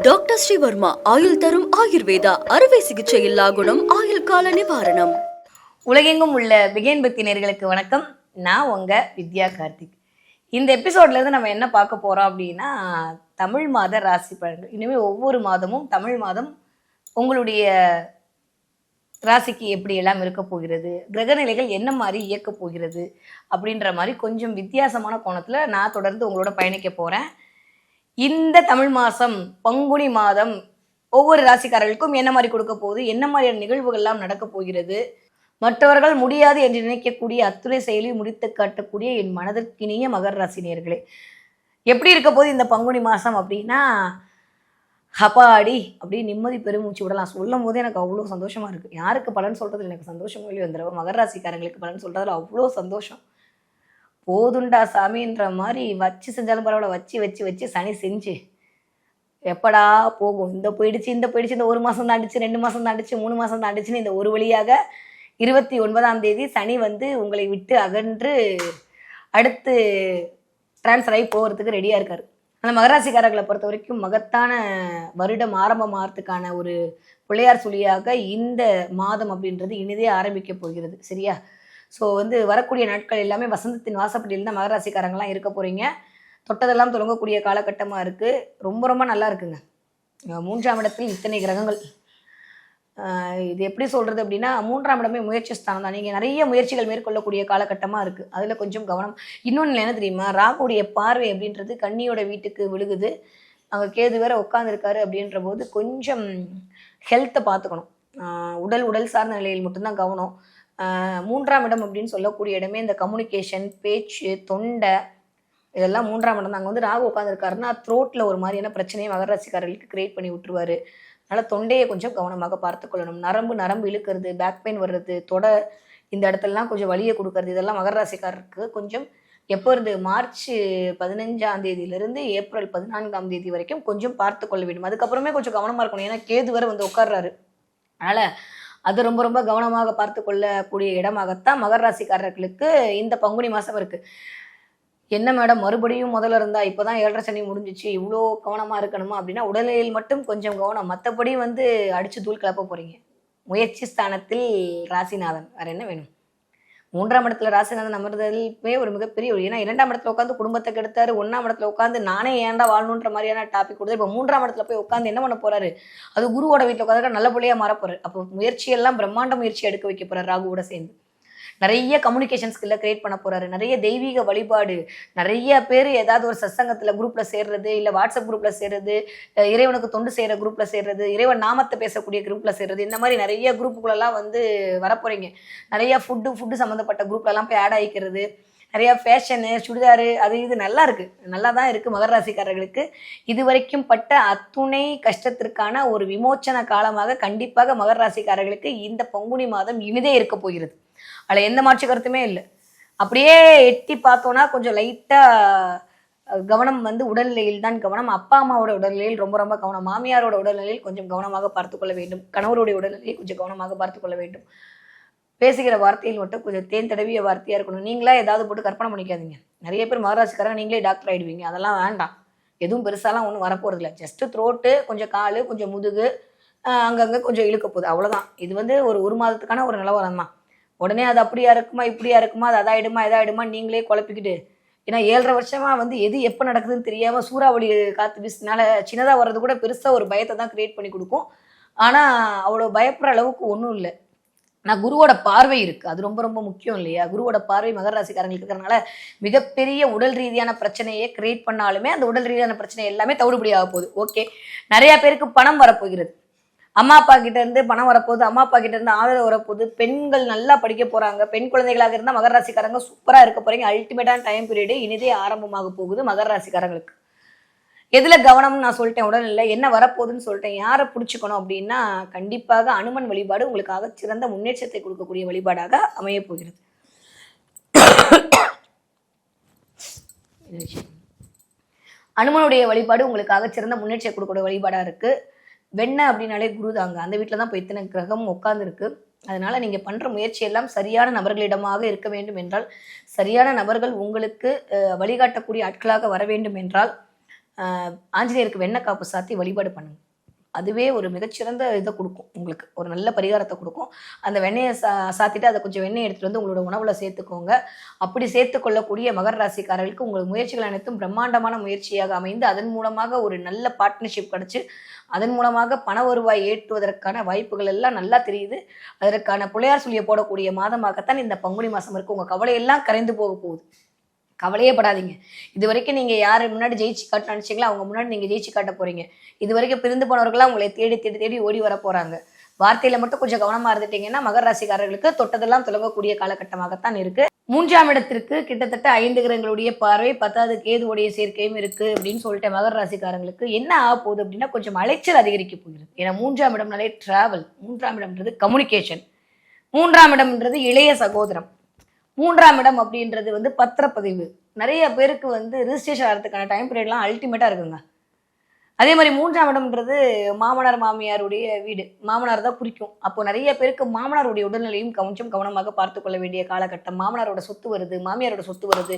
Doctor Sreevarma ஆயுள் தரும் ஆயுர்வேதா அறுவை சிகிச்சை இல்லா குணம் ஆயுள் கால நிவாரணம். உலகெங்கும் உள்ள பிகேன் பக்தி நேயர்களுக்கு வணக்கம். நான் உங்க வித்யா கார்த்திக். இந்த எபிசோட்ல இருந்து நம்ம என்ன பார்க்க போறோம் அப்படின்னா, தமிழ் மாத ராசி பலன்கள். இனிமேல் ஒவ்வொரு மாதமும் தமிழ் மாதம் உங்களுடைய ராசிக்கு எப்படி எல்லாம் இருக்க போகிறது, கிரகநிலைகள் என்ன மாதிரி இயக்க போகிறது அப்படின்ற மாதிரி கொஞ்சம் வித்தியாசமான கோணத்துல நான் தொடர்ந்து உங்களோட பயணிக்க போறேன். இந்த தமிழ் மாதம் பங்குனி மாதம் ஒவ்வொரு ராசிக்காரர்களுக்கும் என்ன மாதிரி கொடுக்க போகுது, என்ன மாதிரியான நிகழ்வுகள் எல்லாம் நடக்க போகிறது, மற்றவர்கள் முடியாது என்று நினைக்கக்கூடிய அத்துறை செயலி முடித்து காட்டக்கூடிய என் மனதிற்கினிய மகர ராசி நேயர்களே, எப்படி இருக்க போது இந்த பங்குனி மாதம் அப்படின்னா, ஹபாடி அப்படி நிம்மதி பெருமூச்சு விடலாம். சொல்லும் போதே எனக்கு அவ்வளோ சந்தோஷமா இருக்கு. யாருக்கு பலன் சொல்றது எனக்கு சந்தோஷம் இல்லையோ, இந்த மகர ராசிக்காரங்களுக்கு பலன் சொல்றதுல அவ்வளோ சந்தோஷம். போதுண்டா சாமின்ற மாதிரி வச்சு செஞ்சாலும் பரவாயில்ல, வச்சு வச்சு வச்சு சனி செஞ்சு எப்படா போகும், இந்த போயிடுச்சு இந்த ஒரு மாதம் தான் அடிச்சு, 2 மாதம் தான் அடிச்சு, 3 மாதம் தான் அடிச்சுன்னு இந்த ஒரு வழியாக 29ஆம் தேதி சனி வந்து உங்களை விட்டு அகன்று அடுத்து டிரான்ஸ்ஃபர் ஆகி போகிறதுக்கு ரெடியாக இருக்காரு. அந்த மகராசிக்காரர்களை பொறுத்த வரைக்கும் மகத்தான வருடம் ஆரம்பமாகறதுக்கான ஒரு பிள்ளையார் சொல்லியாக இந்த மாதம் அப்படின்றது இனிதே ஆரம்பிக்க போகிறது. சரியா? ஸோ வரக்கூடிய நாட்கள் எல்லாமே வசந்தத்தின் வாசப்படியில் தான் மகராசிக்காரங்களாம் இருக்க போகிறீங்க. தொட்டதெல்லாம் தொடங்கக்கூடிய காலகட்டமாக இருக்குது. ரொம்ப ரொம்ப நல்லா இருக்குங்க. 3ஆம் இடத்தில் இத்தனை கிரகங்கள். இது எப்படி சொல்கிறது அப்படின்னா, 3ஆம் இடமே முயற்சி ஸ்தானம் தான். நீங்கள் நிறைய முயற்சிகள் மேற்கொள்ளக்கூடிய காலகட்டமாக இருக்குது. அதில் கொஞ்சம் கவனம். இன்னொன்று என்ன தெரியுமா, ராகுடைய பார்வை அப்படின்றது கன்னியோட வீட்டுக்கு விழுகுது. அங்கே கேது வேற உட்காந்துருக்காரு அப்படின்ற போது கொஞ்சம் ஹெல்த்தை பார்த்துக்கணும். உடல் சார்ந்த நிலையில் மட்டும்தான் கவனம். 3ஆம் இடம் அப்படின்னு சொல்லக்கூடிய இடமே இந்த கம்யூனிகேஷன், பேச்சு, தொண்டை, இதெல்லாம் 3ஆம் இடம் தான். அங்கே ராகு உட்காந்துருக்காருன்னா த்ரோட்டில் ஒரு மாதிரியான பிரச்சனையை மகர ராசிக்காரர்களுக்கு கிரியேட் பண்ணி விட்டுருவாரு. அதனால் தொண்டையை கொஞ்சம் கவனமாக பார்த்து கொள்ளணும். நரம்பு இழுக்கிறது, பேக் பெயின் வர்றது, தொடை இந்த இடத்துலலாம் கொஞ்சம் வலியை கொடுக்கறது, இதெல்லாம் மகர ராசிக்காரருக்கு கொஞ்சம் எப்போ இருந்து மார்ச் 15ஆம் தேதியிலிருந்து ஏப்ரல் 14ஆம் தேதி வரைக்கும் கொஞ்சம் பார்த்து கொள்ள வேண்டும். அதுக்கப்புறமே கொஞ்சம் கவனமாக இருக்கணும். ஏன்னா கேது வேற உட்கார்றாரு. அதனால் அது ரொம்ப ரொம்ப கவனமாக பார்த்து கொள்ளக்கூடிய இடமாகத்தான் மகர ராசிக்காரர்களுக்கு இந்த பங்குனி மாதம் இருக்குது. என்ன மேடம் மறுபடியும் முதல்ல இருந்தா, இப்போதான் 7.5 சனி முடிஞ்சிச்சு, இவ்வளோ கவனமாக இருக்கணுமா அப்படின்னா, உடல்நிலையில் மட்டும் கொஞ்சம் கவனம். மற்றபடி அடிச்சு தூள் கிளப்ப போறீங்க. முயற்சி ஸ்தானத்தில் ராசிநாதன், வேற என்ன வேணும்? 3ஆம் இடத்துல ராசிநாதன் அமர்ந்ததுமே ஒரு மிகப்பெரிய ஒரு, ஏன்னா 2ஆம் இடத்துல உட்காந்து குடும்பத்தை கெடுத்தாரு, 1ஆம் இடத்துல உட்காந்து நானே ஏன்டா வாழணுன்ற மாதிரியான டாபிக் கொடுத்தாரு. இப்போ 3ஆம் இடத்துல போய் உட்காந்து என்ன பண்ண போறாரு, அது குருவோட வீட்டில் உட்காந்து நல்ல பிள்ளையா மாற போறாரு. அப்போ முயற்சியெல்லாம் பிரம்மாண்ட முயற்சி எடுக்க வைக்க போறாரு. ராகுவோட சேர்ந்து நிறைய கம்யூனிகேஷன் ஸ்கில்ல கிரியேட் பண்ண போறாரு. நிறைய தெய்வீக வழிபாடு, நிறைய பேர் ஏதாவது ஒரு சத்சங்கத்துல குரூப்ல சேர்றது, இல்ல வாட்ஸ்அப் குரூப்ல சேர்றது, இறைவனுக்கு தொண்டு செய்யற குரூப்ல சேர்றது, இறைவன் நாமத்தை பேசக்கூடிய குரூப்ல சேர்றது, இந்த மாதிரி நிறைய குரூப்புகளெல்லாம் வரப்போறீங்க. நிறைய ஃபுட்டு சம்மந்தப்பட்ட குரூப்ல எல்லாம் போய் ஆட் ஆகிக்கிறது, நிறைய ஃபேஷனு, சுடிதாரு, அது இது நல்லா இருக்கு, நல்லா தான் இருக்கு. மகர ராசிக்காரர்களுக்கு இது வரைக்கும் பட்ட அத்துணை கஷ்டத்திற்கான ஒரு விமோச்சன காலமாக கண்டிப்பாக மகர ராசிக்காரர்களுக்கு இந்த பங்குனி மாதம் இனிதே இருக்க போகிறது. அதில் எந்த மாற்று கருத்துமே இல்லை. அப்படியே எட்டி பார்த்தோன்னா கொஞ்சம் லைட்டாக கவனம் உடல்நிலையில் தான் கவனம். அப்பா அம்மாவோட உடல்நிலையில் ரொம்ப ரொம்ப கவனம். மாமியாரோட உடல்நிலையில் கொஞ்சம் கவனமாக பார்த்து கொள்ள வேண்டும். கணவருடைய உடல்நிலையை கொஞ்சம் கவனமாக பார்த்து கொள்ள வேண்டும். பேசுகிற வார்த்தையில் மட்டும் கொஞ்சம் தேன் தடவிய வார்த்தையாக இருக்கணும். நீங்களா ஏதாவது போட்டு கற்பனை பண்ணிக்காதீங்க. நிறைய பேர் மகராசிக்காரங்க நீங்களே டாக்டர் ஆகிடுவீங்க. அதெல்லாம் வேண்டாம். எதுவும் பெருசாலாம் ஒன்றும் வரப்போறதில்ல. ஜஸ்ட்டு த்ரோட்டு, கொஞ்சம் கால், கொஞ்சம் முதுகு, அங்கங்கே கொஞ்சம் இழுக்க போகுது, அவ்வளோதான். இது ஒரு மாதத்துக்கான ஒரு நிலவரம் தான். உடனே அது அப்படியா இருக்குமா இப்படியா இருக்குமா, அது அதாயிடுமா இதாயிடுமா நீங்களே குழப்பிக்கிட்டு, ஏன்னா 7.5 வருஷமா எது எப்போ நடக்குதுன்னு தெரியாம சூறாவளி காத்து வீசினால சின்னதாக வர்றது கூட பெருசாக ஒரு பயத்தை தான் கிரியேட் பண்ணி கொடுக்கும். ஆனால் அவ்வளோ பயப்படுற அளவுக்கு ஒன்றும் இல்லை. ஆனால் குருவோட பார்வை இருக்கு, அது ரொம்ப ரொம்ப முக்கியம் இல்லையா? குருவோட பார்வை மகர ராசிக்காரங்களுக்கு இருக்கிறதுனால மிகப்பெரிய உடல் ரீதியான பிரச்சனையை கிரியேட் பண்ணாலுமே அந்த உடல் ரீதியான பிரச்சனை எல்லாமே தவிடுபடி ஆக போகுது. ஓகே, நிறைய பேருக்கு பணம் வரப்போகிறது. அம்மா அப்பா கிட்ட இருந்து பணம் வரப்போகுது, அம்மா அப்பா கிட்ட இருந்து ஆதரவு வரப்போகுது. பெண்கள் நல்லா படிக்க போறாங்க. பெண் குழந்தைகளாக இருந்தால் மகர ராசிக்காரங்க சூப்பரா இருக்க போறீங்க. அல்டிமேட்டான டைம் பீரியடு இனிதே ஆரம்பமாக போகுது மகர ராசிக்காரங்களுக்கு. எதுல கவனம்னு நான் சொல்லிட்டேன், உடல்நிலை என்ன வரப்போகுதுன்னு சொல்லிட்டேன். யாரை பிடிச்சிக்கணும் அப்படின்னா, கண்டிப்பாக அனுமன் வழிபாடு உங்களுக்காக சிறந்த முன்னேற்றத்தை கொடுக்கக்கூடிய வழிபாடாக அமைய போகிறது. அனுமனுடைய வழிபாடு உங்களுக்காக சிறந்த முன்னேற்றத்தை கொடுக்கக்கூடிய வழிபாடா இருக்கு. வெண்ணெய் அப்படின்னாலே குரு தாங்க. அந்த வீட்டில் தான் இப்போ இத்தனை கிரகம் உட்கார்ந்துருக்கு. அதனால நீங்க பண்ற முயற்சி எல்லாம் சரியான நபர்களிடமாக இருக்க வேண்டும் என்றால், சரியான நபர்கள் உங்களுக்கு வழிகாட்டக்கூடிய ஆட்களாக வர வேண்டும் என்றால், ஆஞ்சநேயருக்கு வெண்ணெய் காப்பு சாத்தி வழிபாடு பண்ணுங்க. அதுவே ஒரு மிகச்சிறந்த இதை கொடுக்கும், உங்களுக்கு ஒரு நல்ல பரிகாரத்தை கொடுக்கும். அந்த வெண்ணெயை சாத்திட்டு அதை கொஞ்சம் வெண்ணெய் எடுத்துகிட்டு வந்து உங்களோட உணவில் சேர்த்துக்கோங்க. அப்படி சேர்த்துக்கொள்ளக்கூடிய மகர ராசிக்காரர்களுக்கு உங்கள் முயற்சிகள் அனைத்தும் பிரம்மாண்டமான முயற்சியாக அமைந்து அதன் மூலமாக ஒரு நல்ல பார்ட்னர்ஷிப் கிடச்சி அதன் மூலமாக பண வருவாய் ஏற்றுவதற்கான வாய்ப்புகள் எல்லாம் நல்லா தெரியுது. அதற்கான புலையார் சொல்லிய போடக்கூடிய மாதமாகத்தான் இந்த பங்குனி மாதம் இருக்குது. உங்கள் கவலையெல்லாம் கரைந்து போக போகுது. கவலையே படாதீங்க. இது வரைக்கும் நீங்கள் யார் முன்னாடி ஜெயிச்சு காட்ட நினச்சிங்களோ அவங்க முன்னாடி நீங்கள் ஜெயிச்சு காட்ட போகிறீங்க. இது வரைக்கும் பிரிந்து போனவர்களாம் உங்களை தேடி தேடி தேடி ஓடி வர போகிறாங்க. வார்த்தையில் மட்டும் கொஞ்சம் கவனமாக இருந்துட்டீங்கன்னா மகர ராசிக்காரர்களுக்கு தொட்டதெல்லாம் தொடங்கக்கூடிய காலகட்டமாகத்தான் இருக்குது. 3ஆம் இடத்திற்கு கிட்டத்தட்ட 5 கிரகங்களுடைய பார்வை, 10வது கேதுவுடைய சேர்க்கையும் இருக்குது அப்படின்னு சொல்லிட்டு மகர ராசிக்காரங்களுக்கு என்ன ஆக போகுது அப்படின்னா கொஞ்சம் அலைச்சல் அதிகரிக்க போகிறது. ஏன்னா 3ஆம் இடம்னாலே டிராவல், 3ஆம் இடம்ன்றது கம்யூனிகேஷன், 3ஆம் இடம்ன்றது இளைய சகோதரம், 3ஆம் இடம் அப்படின்றது வந்து பத்திரப்பதிவு. நிறைய பேருக்கு வந்து ரிஜிஸ்ட்ரேஷன் ஆகிறதுக்கான டைம் பீரியட்லாம் அல்டிமேட்டாக இருக்குங்க. அதே மாதிரி 3ஆம் இடம்ன்றது மாமனார் மாமியாருடைய வீடு, மாமனார் தான் குறிக்கும். அப்போ நிறைய பேருக்கு மாமனாருடைய உடல்நிலையும் கொஞ்சம் கவனமாக பார்த்து கொள்ள வேண்டிய காலகட்டம். மாமனாரோட சொத்து வருது, மாமியாரோட சொத்து வருது,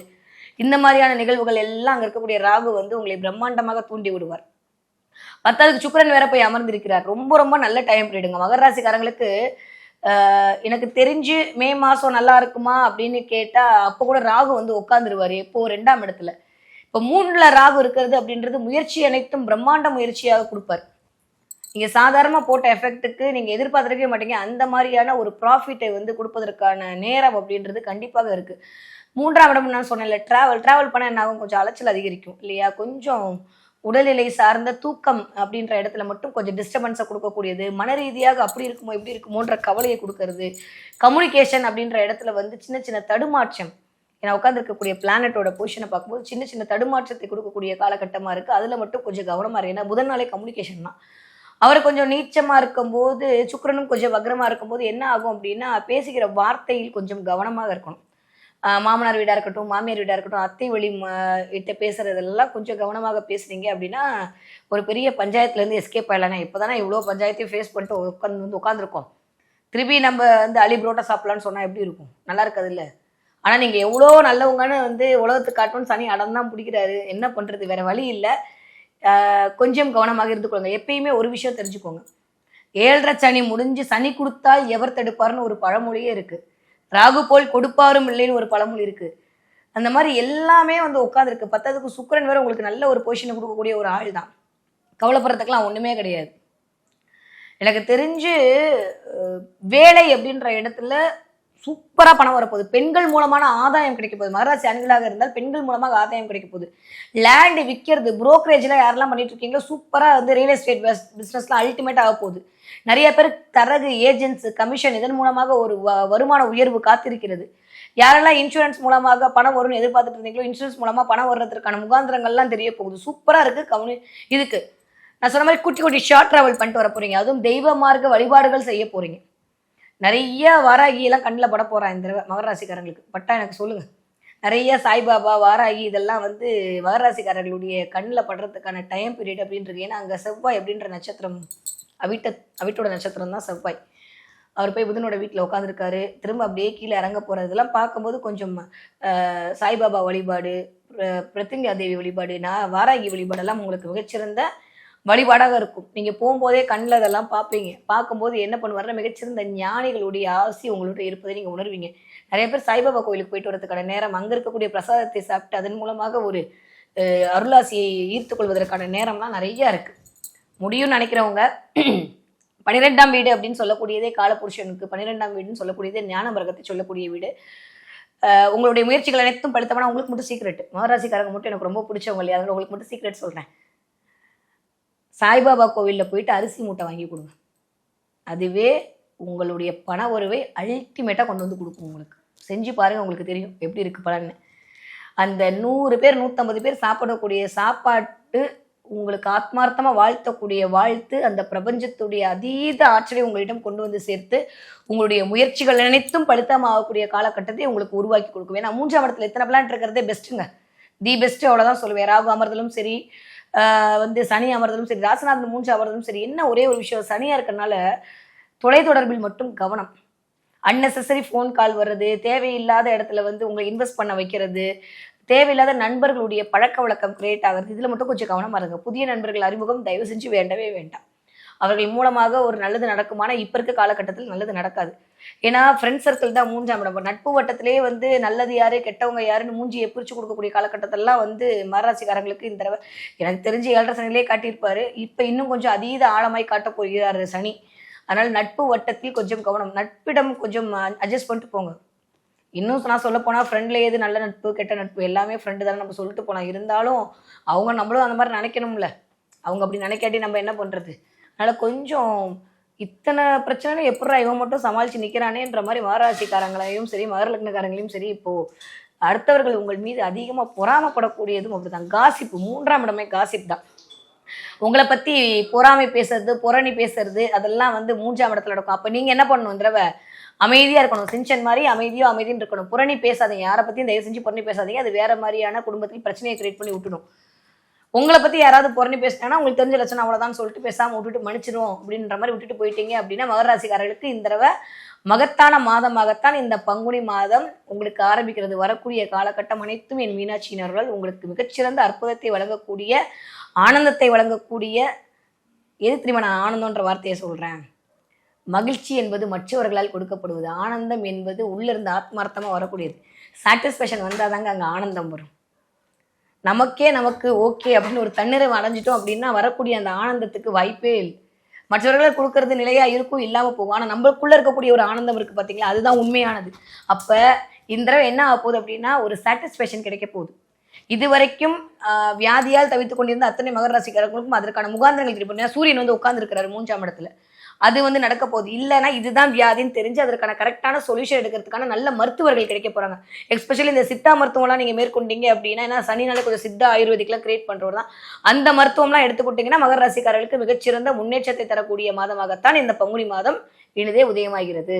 இந்த மாதிரியான நிகழ்வுகள் எல்லாம் அங்கே இருக்கக்கூடிய ராகு வந்து உங்களை பிரம்மாண்டமாக தூண்டி விடுவார். 10வது சுக்கிரன் வேற போய் அமர்ந்திருக்கிறார். ரொம்ப ரொம்ப நல்ல டைம் பீரியடுங்க. மகர ராசிக்காரங்களுக்கு எனக்கு தெரிஞ்சு மே மாதம் நல்லா இருக்குமா அப்படின்னு கேட்டால் அப்போ கூட ராகு வந்து உட்காந்துருவார். எப்போ 2ஆம் இடத்துல. இப்போ 3ல் ராகு இருக்கிறது அப்படின்றது முயற்சி அனைத்தும் பிரம்மாண்ட முயற்சியாக கொடுப்பார். நீங்கள் சாதாரணமாக போட்ட எஃபெக்ட்டுக்கு நீங்கள் எதிர்பார்த்துருக்கவே மாட்டீங்க. அந்த மாதிரியான ஒரு ப்ராஃபிட்டை வந்து கொடுப்பதற்கான நேரம் அப்படின்றது கண்டிப்பாக இருக்குது. 3ஆம் இடம் நான் சொன்னேன்ல, ட்ராவல் பண்ண என்ன ஆகும், கொஞ்சம் அலைச்சல் அதிகரிக்கும் இல்லையா, கொஞ்சம் உடல்நிலை சார்ந்த தூக்கம் அப்படின்ற இடத்துல மட்டும் கொஞ்சம் டிஸ்டர்பன்ஸை கொடுக்கக்கூடியது, மன ரீதியாக அப்படி இருக்குமோ இப்படி இருக்குமோன்ற கவலையை கொடுக்கறது, கம்யூனிகேஷன் அப்படின்ற இடத்துல வந்து சின்ன சின்ன தடுமாற்றம். ஏன்னா உட்காந்துருக்கக்கூடிய பிளானட்டோட பொசிஷனை பார்க்கும்போது சின்ன சின்ன தடுமாற்றத்தை கொடுக்கக்கூடிய காலகட்டமாக இருக்குது. அதில் மட்டும் கொஞ்சம் கவனமாக இருக்குது. ஏன்னா புதன் நாளே கம்யூனிகேஷன் தான். அவர் கொஞ்சம் நீச்சமாக இருக்கும்போது, சுக்கிரனும் கொஞ்சம் வக்ரமாக இருக்கும்போது என்ன ஆகும் அப்படின்னா பேசுகிற வார்த்தையில் கொஞ்சம் கவனமாக இருக்கணும். மாமனார் வீடாக இருக்கட்டும், மாமியார் வீடாக இருக்கட்டும், அத்தை வழி கிட்ட பேசுறதெல்லாம் கொஞ்சம் கவனமாக பேசுனீங்க அப்படின்னா ஒரு பெரிய பஞ்சாயத்துலேருந்து எஸ்கேப் ஆகலானே. இப்போ தானே இவ்வளோ பஞ்சாயத்தையும் ஃபேஸ் பண்ணிட்டு உட்காந்துருக்கோம். திருப்பி நம்ம வந்து அலி புரோட்டா சாப்பிட்லான்னு சொன்னால் எப்படி இருக்கும், நல்லா இருக்காது இல்லை. ஆனால் நீங்கள் எவ்வளோ நல்லவங்கன்னு வந்து உலகத்துக்கு காட்டணும்னு சனி அடம் தான் பிடிக்கிறாரு. என்ன பண்ணுறது, வேறு வழி இல்லை. கொஞ்சம் கவனமாக இருந்துக்கொள்ளுங்க. எப்பயுமே ஒரு விஷயம் தெரிஞ்சுக்கோங்க, 7.5 சனி முடிஞ்சு சனி கொடுத்தால் எவர் தடுப்பார்னு ஒரு பழமொழியே இருக்குது. ராகு போல் கொடுப்பாரும் இல்லைன்னு ஒரு பழமொழி இருக்கு. அந்த மாதிரி எல்லாமே வந்து உட்காந்துருக்கு. 10க்கு சுக்கிரன் வேற உங்களுக்கு நல்ல ஒரு பொசிஷனை கொடுக்கக்கூடிய ஒரு ஆள் தான். கவலைப்படுறதுக்கெல்லாம் ஒண்ணுமே கிடையாது. எனக்கு தெரிஞ்சு வேலை அப்படின்ற இடத்துல சூப்பரா பணம் வரப்போகுது. பெண்கள் மூலமான ஆதாயம் கிடைக்க போகுது. மகராசி அணிகளாக இருந்தால் பெண்கள் மூலமாக ஆதாயம் கிடைக்க போகுது. லேண்ட் விற்கிறது, புரோக்கரேஜ்ல யாரெல்லாம் பண்ணிட்டு இருக்கீங்களோ சூப்பரா வந்து ரியல் எஸ்டேட் பிசினஸ்ல அல்டிமேட் ஆக போகுது. நிறைய பேர் தரகு, ஏஜென்ட்ஸ், கமிஷன் இதன் மூலமாக ஒரு வருமான உயர்வு காத்திருக்கிறது. யாரெல்லாம் இன்சூரன்ஸ் மூலமாக பணம் வரும்னு எதிர்பார்த்துட்டு இருந்தீங்களோ இன்சூரன்ஸ் மூலமா பணம் வர்றதுக்கான முகாந்திரங்கள்லாம் தெரிய போகுது. சூப்பரா இருக்கு. இதுக்கு நான் சொன்ன மாதிரி குட்டி குட்டி ஷார்ட் டிராவல் பண்ணிட்டு வர போறீங்க. அதுவும் தெய்வ மார்க்க வழிபாடுகள் செய்ய போறீங்க. நிறைய வாராகி எல்லாம் கண்ணில் பட போறான் இந்த மகர ராசிக்காரங்களுக்கு. பட்டா எனக்கு சொல்லுங்க. நிறைய சாய்பாபா, வாராகி இதெல்லாம் வந்து மகர ராசிக்காரர்களுடைய கண்ணில் படுறதுக்கான டைம் பீரியட் அப்படின்றது. ஏன்னா அங்கே செவ்வாய் அப்படின்ற நட்சத்திரம், அவிட்டோட நட்சத்திரம் தான் செவ்வாய். அவர் போய் புதனோட வீட்டில் உட்காந்துருக்காரு. திரும்ப அப்படியே கீழே இறங்க போகிறதெல்லாம் பார்க்கும்போது கொஞ்சம் சாய்பாபா வழிபாடு, பிரத்யங்கா தேவி வழிபாடு, வாராகி வழிபாடெல்லாம் உங்களுக்கு மிகச்சிறந்த வழிபாடாக இருக்கும். நீங்கள் போகும்போதே கண்ணில் அதெல்லாம் பார்ப்பீங்க. பார்க்கும்போது என்ன பண்ணுவாருன்னா மிகச்சிறந்த ஞானிகளுடைய ஆசி உங்களோட இருப்பதை நீங்கள் உணர்வீங்க. நிறைய பேர் சாய்பாபா கோயிலுக்கு போயிட்டு வரதுக்கான நேரம், அங்கே இருக்கக்கூடிய பிரசாதத்தை சாப்பிட்டு அதன் மூலமாக ஒரு அருளாசியை ஈர்த்து கொள்வதற்கான நேரம்லாம் நிறையா இருக்குது. முடியும்னு நினைக்கிறவங்க 12ஆம் வீடு அப்படின்னு சொல்லக்கூடியதே காலபுருஷனுக்கு, 12ஆம் வீடுன்னு சொல்லக்கூடியதே ஞான மரகத்தை சொல்லக்கூடிய வீடு. உங்களுடைய முயற்சிகள் அனைத்தும் படுத்தமான உங்களுக்கு மட்டும் சீக்ரெட், மகராசிக்காரங்க மட்டும் எனக்கு ரொம்ப பிடிச்சவங்க இல்லையா, அதனால உங்களுக்கு மட்டும் சீக்ரெட் சொல்கிறேன். சாய்பாபா கோவிலில் போயிட்டு அரிசி மூட்டை வாங்கி கொடுங்க. அதுவே உங்களுடைய பண உறவை அல்டிமேட்டாக கொண்டு வந்து கொடுக்கும். உங்களுக்கு செஞ்சு பாருங்கள், உங்களுக்கு தெரியும் எப்படி இருக்குது பலன்னு. அந்த 100 பேர் 150 பேர் சாப்பிடக்கூடிய சாப்பாட்டு உங்களுக்கு ஆத்மார்த்தமாக வாழ்த்தக்கூடிய வாழ்த்து அந்த பிரபஞ்சத்துடைய அதீத ஆற்றலை உங்களிடம் கொண்டு வந்து சேர்த்து உங்களுடைய முயற்சிகள் அனைத்தும் பலித்தமாகக்கூடிய காலகட்டத்தை உங்களுக்கு உருவாக்கி கொடுக்கும். ஏன்னா 3ஆம் இடத்துல எத்தனை பிளான் இருக்கிறதே பெஸ்ட்டுங்க, தி பெஸ்ட்டு, அவ்வளோதான் சொல்லுவேன். ராகு அமர்தலும் சரி, வந்து சனி அமர்தலும் சரி, ராசிநாதன் 3 அமர்தலும் சரி. என்ன ஒரே ஒரு விஷயம், சனியாக இருக்கிறனால தொலைத்தொடர்பில் மட்டும் கவனம். அன்னெசரி ஃபோன் கால் வர்றது, தேவையில்லாத இடத்துல வந்து உங்களை இன்வெஸ்ட் பண்ண வைக்கிறது, தேவையில்லாத நண்பர்களுடைய பழக்க வழக்கம் கிரியேட் ஆகுறது, இதுல மட்டும் கொஞ்சம் கவனமா இருங்க. புதிய நண்பர்கள் அறிமுகம் தயவு செஞ்சு வேண்டவே வேண்டாம். அவர்கள் மூலமாக ஒரு நல்லது நடக்குமானா இப்ப இருக்க காலகட்டத்தில் நல்லது நடக்காது. ஏன்னா ஃப்ரெண்ட் சர்க்கிள் தான் மூஞ்சாம் இடம். நட்பு வட்டத்திலேயே வந்து நல்லது யாரு கெட்டவங்க யாருன்னு மூஞ்சியை பிரிச்சு கொடுக்கக்கூடிய காலகட்டத்திலாம் வந்து மகராசிக்காரங்களுக்கு இந்த தடவை எனக்கு தெரிஞ்சு 7.5 சனிலேயே காட்டியிருப்பாரு. இப்ப இன்னும் கொஞ்சம் அதீத ஆழமாய் காட்டப் போகிறாரு சனி. அதனால நட்பு வட்டத்தில் கொஞ்சம் கவனம், நட்பிடம் கொஞ்சம் அட்ஜஸ்ட் பண்ணிட்டு போங்க. இன்னும் நான் சொல்ல போனா ஃப்ரெண்ட்ல ஏது நல்ல நட்பு கெட்ட நட்பு எல்லாமே ஃப்ரெண்டு தானே நம்ம சொல்லிட்டு போனா, இருந்தாலும் அவங்க நம்மளும் அந்த மாதிரி நினைக்கணும்ல. அவங்க அப்படி நினைக்காட்டி நம்ம என்ன பண்றது? அதனால கொஞ்சம் இத்தனை பிரச்சனை எப்படா இவன் மட்டும் சமாளிச்சு நிக்கிறானேன்ற மாதிரி மகராசிக்காரங்களையும் சரி மகர லக்னக்காரங்களையும் சரி இப்போ அடுத்தவர்கள் உங்கள் மீது அதிகமா பொறாமப்படக்கூடியதும் அப்படிதான். காசிப்பு, 3ஆம் இடமே காசிப் தான். உங்களை பத்தி பொறாமை பேசுறது புரணி பேசுறது அதெல்லாம் வந்து 3ஆம் இடத்துல நடக்கும். அப்ப நீங்க என்ன பண்ணணும்? இந்த தடவை அமைதியா இருக்கணும். சிஞ்சன் மாதிரி அமைதின்னு இருக்கணும். புரணி பேசாதீங்க. யாரை பத்தியும் தயவு செஞ்சு புரணி பேசாதீங்க. அது வேற மாதிரியான குடும்பத்தில் பிரச்சனையை கிரியேட் பண்ணி விட்டுடும். உங்களை பத்தி யாராவது புரணி பேசினாங்கன்னா உங்களுக்கு தெரிஞ்ச லட்சணம் அவ்வளவுதான் சொல்லிட்டு பேசாம விட்டுட்டு மன்னிச்சிரும் அப்படின்ற மாதிரி விட்டுட்டு போயிட்டீங்க அப்படின்னா மகராசிக்காரர்களுக்கு இந்த தடவை மகத்தான மாதமாகத்தான் இந்த பங்குனி மாதம் உங்களுக்கு ஆரம்பிக்கிறது. வரக்கூடிய காலகட்டம் அனைத்தும் என் மீனாட்சியினர்கள் உங்களுக்கு மிகச்சிறந்த அற்புதத்தை வழங்கக்கூடிய ஆனந்தத்தை வழங்கக்கூடிய, எது தெரியுமா நான் ஆனந்தம்ன்ற வார்த்தையை சொல்றேன்? மகிழ்ச்சி என்பது மற்றவர்களால் கொடுக்கப்படுவது, ஆனந்தம் என்பது உள்ள இருந்து ஆத்மார்த்தமா வரக்கூடியது. சாட்டிஸ்பேக்ஷன் வந்தாதாங்க அங்க ஆனந்தம் வரும். நமக்கு ஓகே அப்படின்னு ஒரு தன்னிறைவு அடைஞ்சிட்டோம் அப்படின்னா வரக்கூடிய அந்த ஆனந்தத்துக்கு வாய்ப்பே இல்லை. மற்றவர்கள் கொடுக்கறது நிலையா இருக்கும், இல்லாம போகும். ஆனா நம்மளுக்குள்ள இருக்கக்கூடிய ஒரு ஆனந்தம் இருக்கு பாத்தீங்களா, அதுதான் உண்மையானது. அப்ப இந்த தடவை என்ன ஆக போகுது அப்படின்னா ஒரு சாட்டிஸ்பேக்ஷன் கிடைக்க போகுது. இதுவரைக்கும் வியாதியால் தவித்துக் கொண்டிருந்த அத்தனை மகர ராசிக்காரர்களுக்கும் அதற்கான முகாந்திரங்கள் தெரியும். சூரியன் வந்து உட்கார்ந்து இருக்கிறாரு 3ஆம் இடத்துல, அது வந்து நடக்க போகுது. இல்லைன்னா இதுதான் வியாதின்னு தெரிஞ்சு அதற்கான கரெக்டான சொல்யூஷன் எடுக்கிறதுக்கான நல்ல மருத்துவர்கள் கிடைக்க போறாங்க. எஸ்பெஷலி இந்த சித்தா மருத்துவம்லாம் நீங்க மேற்கொண்டீங்க அப்படின்னா, ஏன்னா சனினால கொஞ்சம் சித்தா ஆயுர்வேதிக்லாம் கிரியேட் பண்றவர் தான். அந்த மருத்துவம்லாம் எடுத்துக்கிட்டீங்கன்னா மகர ராசிக்காரர்களுக்கு மிகச்சிறந்த முன்னேற்றத்தை தரக்கூடிய மாதமாகத்தான் இந்த பங்குனி மாதம் இனிதே உதயமாகிறது.